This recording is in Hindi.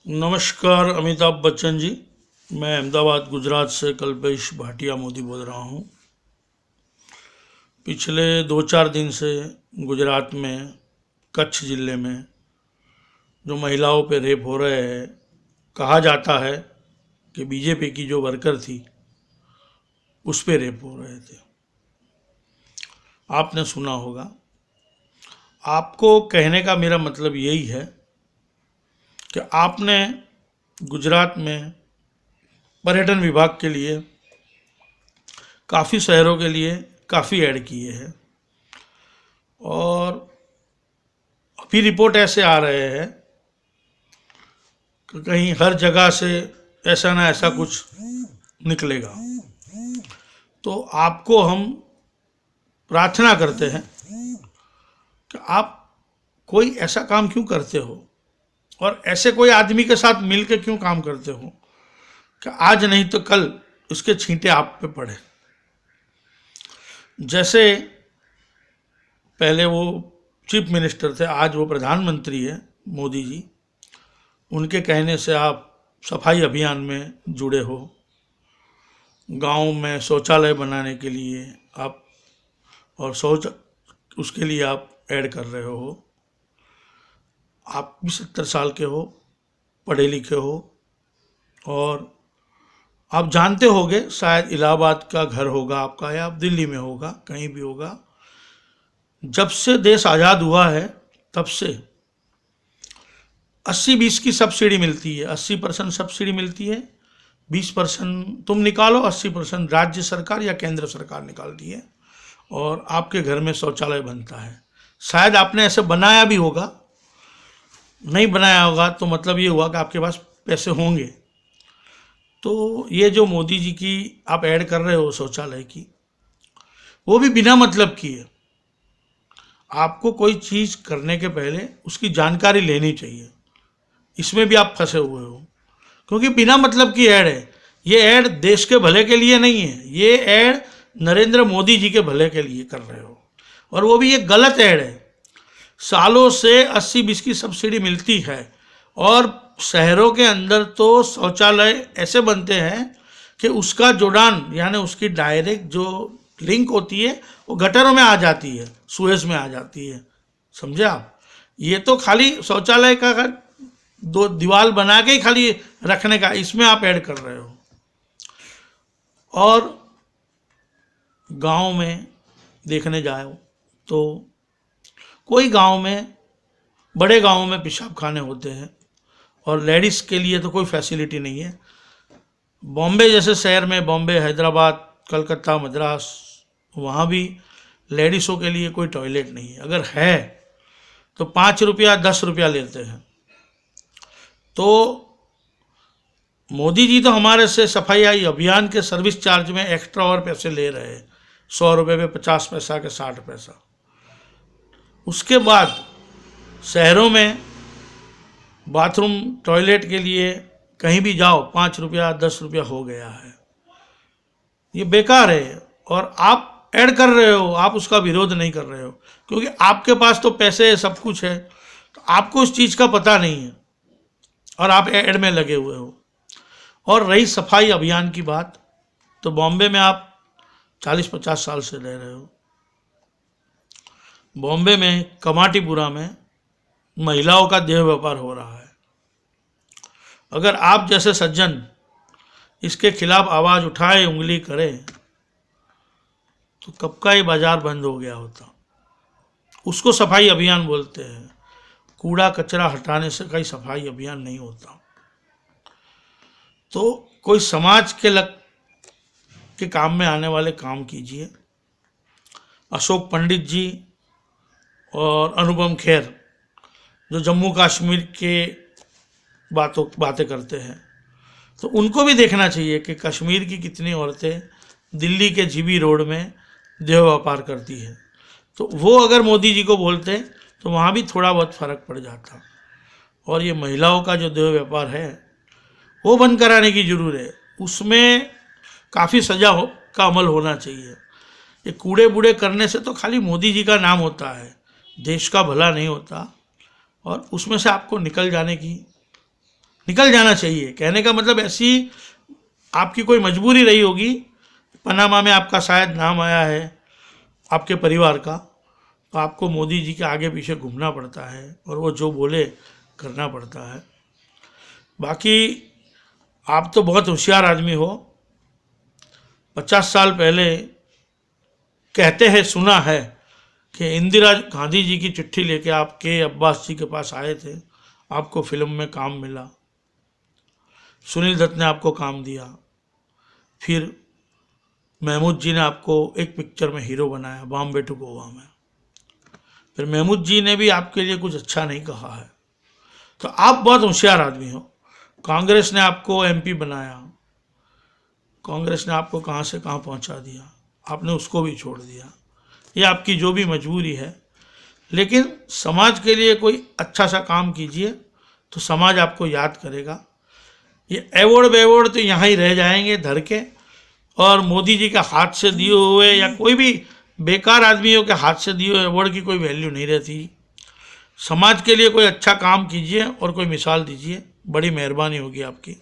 नमस्कार, अमिताभ बच्चन जी। मैं अहमदाबाद गुजरात से कल्पेश भाटिया मोदी बोल रहा हूँ। पिछले 2-4 दिन से गुजरात में कच्छ ज़िले में जो महिलाओं पे रेप हो रहे हैं, कहा जाता है कि बीजेपी की जो वर्कर थी उस पे रेप हो रहे थे। आपने सुना होगा। आपको कहने का मेरा मतलब यही है कि आपने गुजरात में पर्यटन विभाग के लिए काफ़ी शहरों के लिए काफ़ी ऐड किए हैं और अभी रिपोर्ट ऐसे आ रहे हैं कि कहीं हर जगह से ऐसा ना ऐसा कुछ निकलेगा। तो आपको हम प्रार्थना करते हैं कि आप कोई ऐसा काम क्यों करते हो और ऐसे कोई आदमी के साथ मिलकर क्यों काम करते हो कि आज नहीं तो कल उसके छींटे आप पे पड़े। जैसे पहले वो चीफ मिनिस्टर थे, आज वो प्रधानमंत्री है मोदी जी। उनके कहने से आप सफाई अभियान में जुड़े हो, गांव में शौचालय बनाने के लिए आप और शौच उसके लिए आप ऐड कर रहे हो। आप भी 70 साल के हो, पढ़े लिखे हो और आप जानते होंगे, शायद इलाहाबाद का घर होगा आपका या आप दिल्ली में होगा, कहीं भी होगा। जब से देश आज़ाद हुआ है तब से 80-20 की सब्सिडी मिलती है। 80% सब्सिडी मिलती है, 20% तुम निकालो, 80% राज्य सरकार या केंद्र सरकार निकालती है और आपके घर में शौचालय बनता है। शायद आपने ऐसे बनाया भी होगा, नहीं बनाया होगा तो मतलब ये हुआ कि आपके पास पैसे होंगे। तो ये जो मोदी जी की आप ऐड कर रहे हो शौचालय की, वो भी बिना मतलब की है। आपको कोई चीज़ करने के पहले उसकी जानकारी लेनी चाहिए। इसमें भी आप फंसे हुए हो क्योंकि बिना मतलब की ऐड है। ये ऐड देश के भले के लिए नहीं है, ये ऐड नरेंद्र मोदी जी के भले के लिए कर रहे हो और वो भी ये गलत ऐड है। सालों से 80-20 की सब्सिडी मिलती है और शहरों के अंदर तो शौचालय ऐसे बनते हैं कि उसका जोड़ान यानी उसकी डायरेक्ट जो लिंक होती है वो गटरों में आ जाती है, सुएज में आ जाती है। समझे आप? ये तो खाली शौचालय का दो दीवार बना के ही खाली रखने का, इसमें आप ऐड कर रहे हो। और गांव में देखने जाओ तो कोई गांव में, बड़े गांवों में पेशाब खाने होते हैं और लेडीज़ के लिए तो कोई फैसिलिटी नहीं है। बॉम्बे जैसे शहर में, बॉम्बे, हैदराबाद, कलकत्ता, मद्रास, वहाँ भी लेडीज़ों के लिए कोई टॉयलेट नहीं है। अगर है तो 5 रुपया 10 रुपया लेते हैं। तो मोदी जी तो हमारे से सफाई अभियान के सर्विस चार्ज में एक्स्ट्रा और पैसे ले रहे हैं, 100 रुपये में 50 पैसा के 60 पैसा। उसके बाद शहरों में बाथरूम टॉयलेट के लिए कहीं भी जाओ 5 रुपया 10 रुपया हो गया है। ये बेकार है और आप ऐड कर रहे हो, आप उसका विरोध नहीं कर रहे हो क्योंकि आपके पास तो पैसे है, सब कुछ है, तो आपको उस चीज़ का पता नहीं है और आप ऐड में लगे हुए हो। और रही सफाई अभियान की बात, तो बॉम्बे में आप 40-50 साल से रह रहे हो। बॉम्बे में कमाटीपुरा में महिलाओं का देह व्यापार हो रहा है। अगर आप जैसे सज्जन इसके खिलाफ आवाज़ उठाए, उंगली करे, तो कब का ये बाजार बंद हो गया होता। उसको सफाई अभियान बोलते हैं। कूड़ा कचरा हटाने से कहीं सफाई अभियान नहीं होता। तो कोई समाज के काम में आने वाले काम कीजिए। अशोक पंडित जी और अनुपम खेर जो जम्मू कश्मीर के बातें करते हैं, तो उनको भी देखना चाहिए कि कश्मीर की कितनी औरतें दिल्ली के जीबी रोड में देह व्यापार करती है। तो वो अगर मोदी जी को बोलते तो वहाँ भी थोड़ा बहुत फ़र्क पड़ जाता। और ये महिलाओं का जो देह व्यापार है वो बंद कराने की ज़रूरत है। उसमें काफ़ी सजा का अमल होना चाहिए। ये कूड़े बूढ़े करने से तो खाली मोदी जी का नाम होता है, देश का भला नहीं होता। और उसमें से आपको निकल जाने की निकल जाना चाहिए। कहने का मतलब ऐसी आपकी कोई मजबूरी रही होगी, पनामा में आपका शायद नाम आया है आपके परिवार का, तो आपको मोदी जी के आगे पीछे घूमना पड़ता है और वो जो बोले करना पड़ता है। बाकी आप तो बहुत होशियार आदमी हो। 50 साल पहले कहते हैं, सुना है कि इंदिरा गांधी जी की चिट्ठी लेके आप के अब्बास जी के पास आए थे, आपको फिल्म में काम मिला, सुनील दत्त ने आपको काम दिया, फिर महमूद जी ने आपको एक पिक्चर में हीरो बनाया, बॉम्बे टू गोवा में। फिर महमूद जी ने भी आपके लिए कुछ अच्छा नहीं कहा है। तो आप बहुत होशियार आदमी हो। कांग्रेस ने आपको एमपी बनाया, कांग्रेस ने आपको कहाँ से कहाँ पहुँचा दिया, आपने उसको भी छोड़ दिया। ये आपकी जो भी मजबूरी है, लेकिन समाज के लिए कोई अच्छा सा काम कीजिए तो समाज आपको याद करेगा। ये एवोर्ड वेवोर्ड तो यहाँ ही रह जाएंगे धर के, और मोदी जी के हाथ से दिए हुए या कोई भी बेकार आदमियों के हाथ से दिए हुए अवार्ड की कोई वैल्यू नहीं रहती। समाज के लिए कोई अच्छा काम कीजिए और कोई मिसाल दीजिए, बड़ी मेहरबानी होगी आपकी।